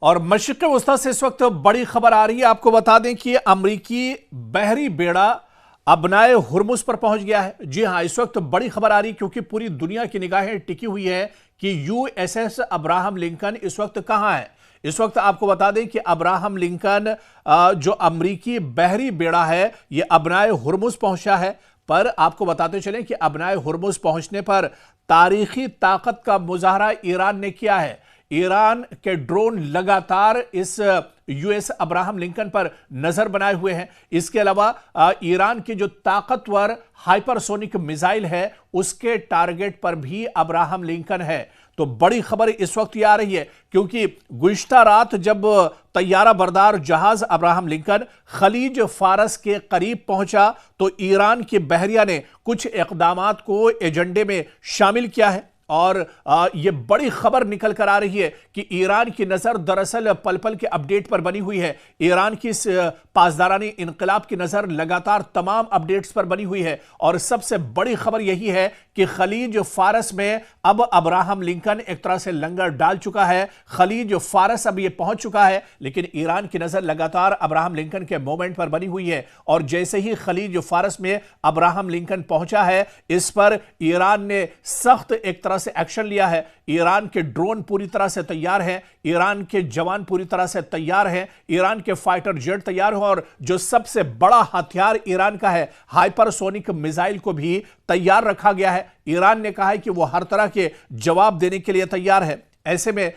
और मशरिक़ वस्ता से इस वक्त बड़ी खबर आ रही है। आपको बता दें कि अमरीकी बहरी बेड़ा अबनाए हुर्मुज़ पर पहुंच गया है। जी हां, इस वक्त बड़ी खबर आ रही है क्योंकि पूरी दुनिया की निगाहें टिकी हुई है कि यूएसएस अब्राहम लिंकन इस वक्त कहां है। इस वक्त आपको बता दें कि अब्राहम लिंकन जो अमरीकी बहरी बेड़ा है यह अबनाए हुर्मुज़ पहुंचा है। पर आपको बताते चलें कि अबनाए हुर्मुज़ पहुंचने पर तारीखी ताकत का मुजाहरा ईरान ने किया है। ईरान के ड्रोन लगातार इस यूएस अब्राहम लिंकन पर नजर बनाए हुए हैं। इसके अलावा ईरान की जो ताकतवर हाइपरसोनिक मिसाइल है उसके टारगेट पर भी अब्राहम लिंकन है। तो बड़ी खबर इस वक्त ये आ रही है क्योंकि गुज़िश्ता रात जब तैयारा बरदार जहाज अब्राहम लिंकन खलीज फारस के करीब पहुंचा तो ईरान की बहरिया ने कुछ इक़दामात को एजेंडे में शामिल किया है। और यह बड़ी खबर निकल कर आ रही है कि ईरान की नजर दरअसल पल पल के अपडेट पर बनी हुई है। ईरान की इस पासदारानी इनकलाब की नजर लगातार तमाम अपडेट्स पर बनी हुई है। और सबसे बड़ी खबर यही है कि खलीज फारस में अब अब्राहम लिंकन एक तरह से लंगर डाल चुका है। खलीज फारस अब यह पहुंच चुका है, लेकिन ईरान की नजर लगातार अब्राहम लिंकन के मोमेंट पर बनी हुई है। और जैसे ही खलीज फारस में अब्राहम लिंकन पहुंचा है, इस पर ईरान ने सख्त एक तरह से एक्शन लिया है। ईरान के ड्रोन पूरी तरह से तैयार हैं, ईरान के जवान पूरी तरह से तैयार हैं, ईरान के फाइटर जेट तैयार हैं और जो सबसे बड़ा हथियार ईरान का है हाइपरसोनिक मिसाइल को भी तैयार रखा गया है। ईरान ने कहा है कि वह हर तरह के जवाब देने के लिए तैयार है। ऐसे में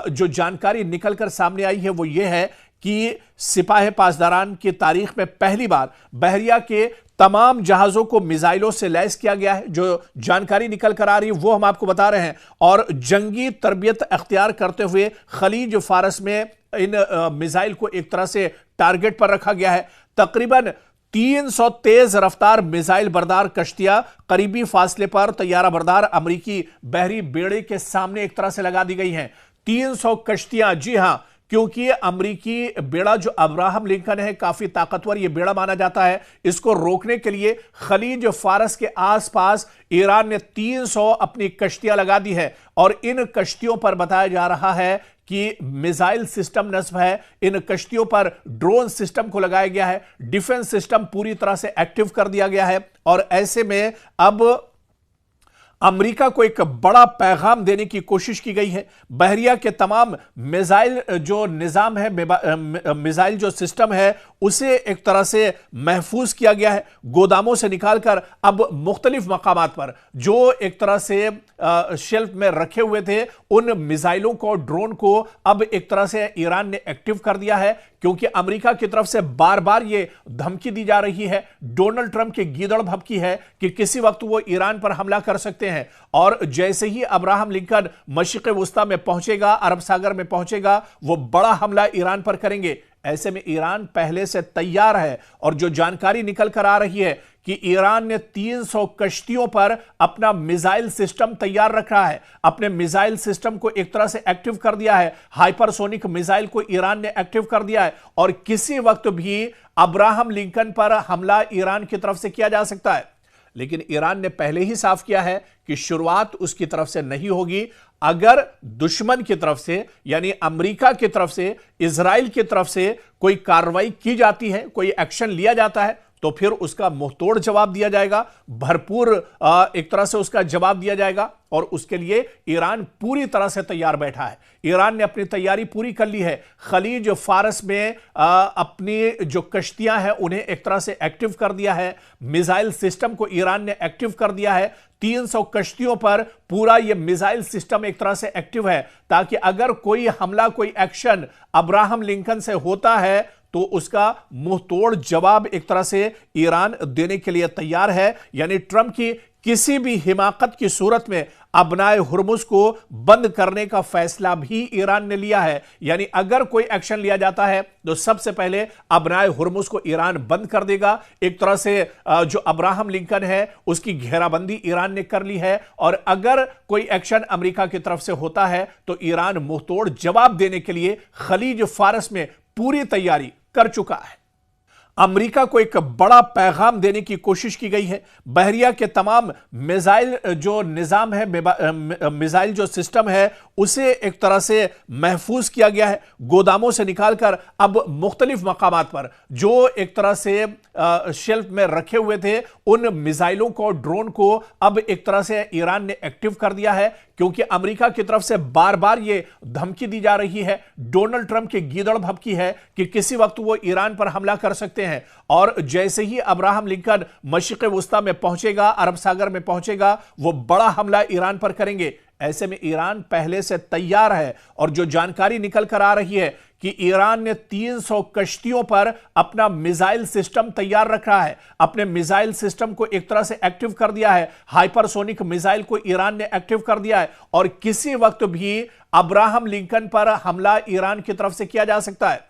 जो जानकारी निकलकर सामने आई है वो ये है कि सिपाही पासदारान की तारीख में पहली बार बहरिया के तमाम जहाजों को मिसाइलों से लैस किया गया है। जो जानकारी निकल कर आ रही है वो हम आपको बता रहे हैं। और जंगी तरबियत अख्तियार करते हुए खलीज फारस में इन मिसाइल को एक तरह से टारगेट पर रखा गया है। तकरीबन 300 तेज रफ्तार मिसाइल बरदार कश्तियां करीबी फासले पर तैयारा बरदार अमरीकी बहरी बेड़े के सामने एक तरह से लगा दी गई हैं। 300 कश्तियां, जी हां, क्योंकि अमरीकी बेड़ा जो अब्राहम लिंकन है काफी ताकतवर यह बेड़ा माना जाता है। इसको रोकने के लिए खलीज फारस के आसपास ईरान ने 300 अपनी कश्तियां लगा दी है। और इन कश्तियों पर बताया जा रहा है कि मिसाइल सिस्टम नस्ब है। इन कश्तियों पर ड्रोन सिस्टम को लगाया गया है। डिफेंस सिस्टम पूरी तरह से एक्टिव कर दिया गया है। और ऐसे में अब अमेरिका को एक बड़ा पैगाम देने की कोशिश की गई है। बहरिया के तमाम मिसाइल जो निजाम है, मिसाइल जो सिस्टम है, उसे एक तरह से महफूज किया गया है। गोदामों से निकालकर अब मुख्तलिफ मकामात पर जो एक तरह से शेल्फ में रखे हुए थे उन मिसाइलों को, ड्रोन को अब एक तरह से ईरान ने एक्टिव कर दिया है। क्योंकि अमेरिका की तरफ से बार बार यह धमकी दी जा रही है, डोनाल्ड ट्रंप की गीदड़ भभकी है कि किसी वक्त वो ईरान पर हमला कर सकते हैं। और जैसे ही अब्राहम लिंकन मशरिक़ वस्ता में पहुंचेगा, अरब सागर में पहुंचेगा, वो बड़ा हमला ईरान पर करेंगे। ऐसे में ईरान पहले से तैयार है। और जो जानकारी निकल कर आ रही है कि ईरान ने 300 कश्तियों पर अपना मिसाइल सिस्टम तैयार रखा है, अपने मिसाइल सिस्टम को एक तरह से एक्टिव कर दिया है। हाइपरसोनिक मिसाइल को ईरान ने एक्टिव कर दिया है और किसी वक्त भी अब्राहम लिंकन पर हमला ईरान की तरफ से किया जा सकता है। लेकिन ईरान ने पहले ही साफ किया है कि शुरुआत उसकी तरफ से नहीं होगी। अगर दुश्मन की तरफ से यानी अमेरिका की तरफ से, इजराइल की तरफ से कोई कार्रवाई की जाती है, कोई एक्शन लिया जाता है, तो फिर उसका मुंहतोड़ जवाब दिया जाएगा, भरपूर एक तरह से उसका जवाब दिया जाएगा। और उसके लिए ईरान पूरी तरह से तैयार बैठा है। ईरान ने अपनी तैयारी पूरी कर ली है। खलीज फारस में अपनी जो कश्तियां हैं उन्हें एक तरह से एक्टिव कर दिया है। मिसाइल सिस्टम को ईरान ने एक्टिव कर दिया है। 300 कश्तियों पर पूरा यह मिसाइल सिस्टम एक तरह से एक्टिव है ताकि अगर कोई हमला, कोई एक्शन अब्राहम लिंकन से होता है तो उसका मुंहतोड़ जवाब एक तरह से ईरान देने के लिए तैयार है। यानी ट्रंप की किसी भी हिमाकत की सूरत में अबनाए हुर्मुज़ को बंद करने का फैसला भी ईरान ने लिया है। यानी अगर कोई एक्शन लिया जाता है तो सबसे पहले अबनाए हुर्मुज़ को ईरान बंद कर देगा। एक तरह से जो अब्राहम लिंकन है उसकी घेराबंदी ईरान ने कर ली है। और अगर कोई एक्शन अमेरिका की तरफ से होता है तो ईरान मुंहतोड़ जवाब देने के लिए खलीज फारस में पूरी तैयारी कर चुका है। अमेरिका को एक बड़ा पैगाम देने की कोशिश की गई है। बहरिया के तमाम मिसाइल जो निजाम है, मिसाइल जो सिस्टम है, उसे एक तरह से महफूज किया गया है। गोदामों से निकालकर अब मुख्तलिफ मकामात पर जो एक तरह से शेल्फ में रखे हुए थे, उन मिसाइलों को, ड्रोन को अब एक तरह से ईरान ने एक्टिव कर दिया है, क्योंकि अमेरिका की तरफ से बार बार यह धमकी दी जा रही है, डोनाल्ड ट्रंप की गीदड़ भभकी है कि किसी वक्त वो ईरान पर हमला कर सकते हैं। और जैसे ही अब्राहम लिंकन मशरिक़ वुस्ता में पहुंचेगा, अरब सागर में पहुंचेगा, वो बड़ा हमला ईरान पर करेंगे। ऐसे में ईरान पहले से तैयार है, और जो जानकारी निकल कर आ रही है कि ईरान ने 300 कश्तियों पर अपना मिसाइल सिस्टम तैयार रखा है, अपने मिसाइल सिस्टम को एक तरह से एक्टिव कर दिया है। हाइपरसोनिक मिसाइल को ईरान ने एक्टिव कर दिया है, और किसी वक्त भी अब्राहम लिंकन पर हमला ईरान की तरफ से किया जा सकता है।